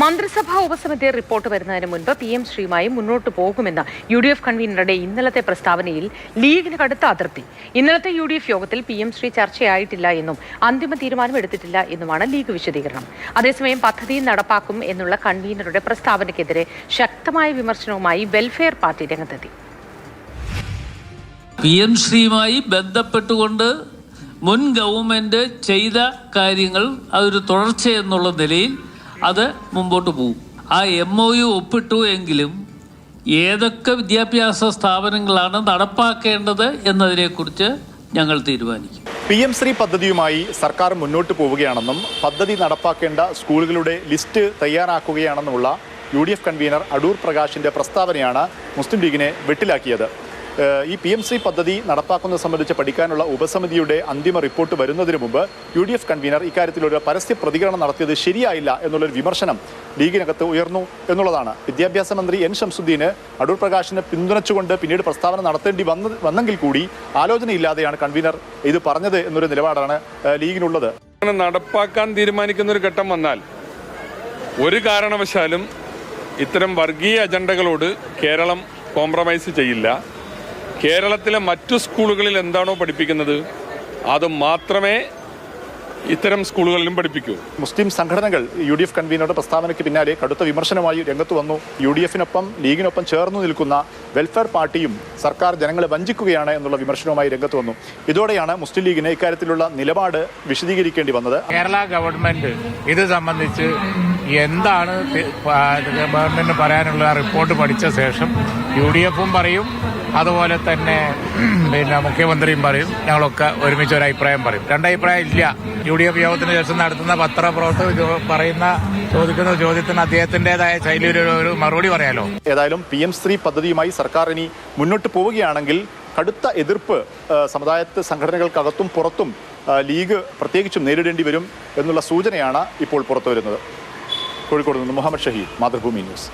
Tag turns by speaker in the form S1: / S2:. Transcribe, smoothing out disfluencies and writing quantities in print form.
S1: മന്ത്രിസഭാ ഉപസമിതി റിപ്പോർട്ട് വരുന്നതിന് മുൻപ് PM ശ്രീയുമായി മുന്നോട്ട് പോകുമെന്ന UDF കൺവീനറുടെ ഇന്നലത്തെ പ്രസ്താവനയിൽ ലീഗിന് കടുത്ത അതൃപ്തി. ഇന്നലത്തെ UDF യോഗത്തിൽ PM ശ്രീ ചർച്ചയായിട്ടില്ല എന്നും അന്തിമ തീരുമാനം എടുത്തിട്ടില്ല എന്നുമാണ് ലീഗ് വിശദീകരണം. അതേസമയം പദ്ധതി നടപ്പാക്കും എന്നുള്ള കൺവീനറുടെ പ്രസ്താവനയ്ക്കെതിരെ ശക്തമായ വിമർശനവുമായി വെൽഫെയർ പാർട്ടി രംഗത്തെത്തി.
S2: PM ശ്രീയുമായി ബന്ധപ്പെട്ടുകൊണ്ട് മുൻ ഗവൺമെന്റ് ചെയ്ത കാര്യങ്ങൾ അതൊരു തുടർച്ച എന്നുള്ള നിലയിൽ അത് മുമ്പോട്ട് പോകും. ആ MOU ഒപ്പിട്ടു എങ്കിലും ഏതൊക്കെ വിദ്യാഭ്യാസ സ്ഥാപനങ്ങളാണ് നടപ്പാക്കേണ്ടത് എന്നതിനെക്കുറിച്ച് ഞങ്ങൾ തീരുമാനിക്കും.
S3: PM ശ്രീ പദ്ധതിയുമായി സർക്കാർ മുന്നോട്ട് പോവുകയാണെന്നും പദ്ധതി നടപ്പാക്കേണ്ട സ്കൂളുകളുടെ ലിസ്റ്റ് തയ്യാറാക്കുകയാണെന്നുമുള്ള UDF കൺവീനർ അടൂർ പ്രകാശിന്റെ പ്രസ്താവനയാണ് മുസ്ലിം ലീഗിനെ വെട്ടിലാക്കിയത്. ഈ PM ശ്രീ പദ്ധതി നടപ്പാക്കുന്നത് സംബന്ധിച്ച് പഠിക്കാനുള്ള ഉപസമിതിയുടെ അന്തിമ റിപ്പോർട്ട് വരുന്നതിന് മുമ്പ് UDF കൺവീനർ ഇക്കാര്യത്തിലൊരു പരസ്യ പ്രതികരണം നടത്തിയത് ശരിയായില്ല എന്നുള്ളൊരു വിമർശനം ലീഗിനകത്ത് ഉയർന്നു എന്നുള്ളതാണ്. വിദ്യാഭ്യാസ മന്ത്രി N ഷംസുദ്ദീന് അടൂർ പ്രകാശിനെ പിന്തുണച്ചുകൊണ്ട് പിന്നീട് പ്രസ്താവന നടത്തേണ്ടി വന്നെങ്കിൽ കൂടി ആലോചനയില്ലാതെയാണ് കൺവീനർ ഇത് പറഞ്ഞത് എന്നൊരു നിലപാടാണ് ലീഗിനുള്ളത്.
S4: നടപ്പാക്കാൻ തീരുമാനിക്കുന്ന ഒരു ഘട്ടം വന്നാൽ ഒരു കാരണവശാലും ഇത്തരം വർഗീയ അജണ്ടകളോട് കേരളം കോംപ്രമൈസ് ചെയ്യില്ല. കേരളത്തിലെ മറ്റു സ്കൂളുകളിൽ എന്താണോ പഠിപ്പിക്കുന്നത് അത് മാത്രമേ ഇത്തരം സ്കൂളുകളിലും പഠിപ്പിക്കൂ.
S3: മുസ്ലിം സംഘടനകൾ UDF കൺവീനറുടെ പ്രസ്താവനയ്ക്ക് പിന്നാലെ കടുത്ത വിമർശനമായി രംഗത്ത് വന്നു. UDF-നൊപ്പം ലീഗിനൊപ്പം ചേർന്നു നിൽക്കുന്ന വെൽഫെയർ പാർട്ടിയും സർക്കാർ ജനങ്ങളെ വഞ്ചിക്കുകയാണ് എന്നുള്ള വിമർശനവുമായി രംഗത്ത് വന്നു. ഇതോടെയാണ് മുസ്ലിം ലീഗിന് ഇക്കാര്യത്തിലുള്ള നിലപാട് വിശദീകരിക്കേണ്ടി വന്നത്.
S5: കേരള ഗവൺമെന്റ് ഇത് സംബന്ധിച്ച് എന്താണ് ഗവൺമെന്റിന് പറയാനുള്ള റിപ്പോർട്ട് പഠിച്ച ശേഷം UDF-ഉം പറയും, അതുപോലെ തന്നെ മുഖ്യമന്ത്രിയും പറയും, ഞങ്ങളൊക്കെ ഒരുമിച്ച് ഒരു അഭിപ്രായം പറയും. രണ്ടഭിപ്രായം ഇല്ല. UDF യോഗത്തിന് ശേഷം നടത്തുന്ന പത്രപ്രവർത്തകർ ചോദിക്കുന്ന ചോദ്യത്തിന് അദ്ദേഹത്തിൻ്റെതായ ശൈലിയിൽ ഒരു മറുപടി പറയാലോ.
S3: ഏതായാലും PM ശ്രീ പദ്ധതിയുമായി സർക്കാർ ഇനി മുന്നോട്ട് പോവുകയാണെങ്കിൽ കടുത്ത എതിർപ്പ് സമുദായത്തെ സംഘടനകൾക്കകത്തും പുറത്തും ലീഗ് പ്രത്യേകിച്ചും നേരിടേണ്ടി വരും എന്നുള്ള സൂചനയാണ് ഇപ്പോൾ പുറത്തുവരുന്നത്. കോഴിക്കോട് നിന്ന് മുഹമ്മദ് ഷഹീദ്, മാതൃഭൂമി ന്യൂസ്.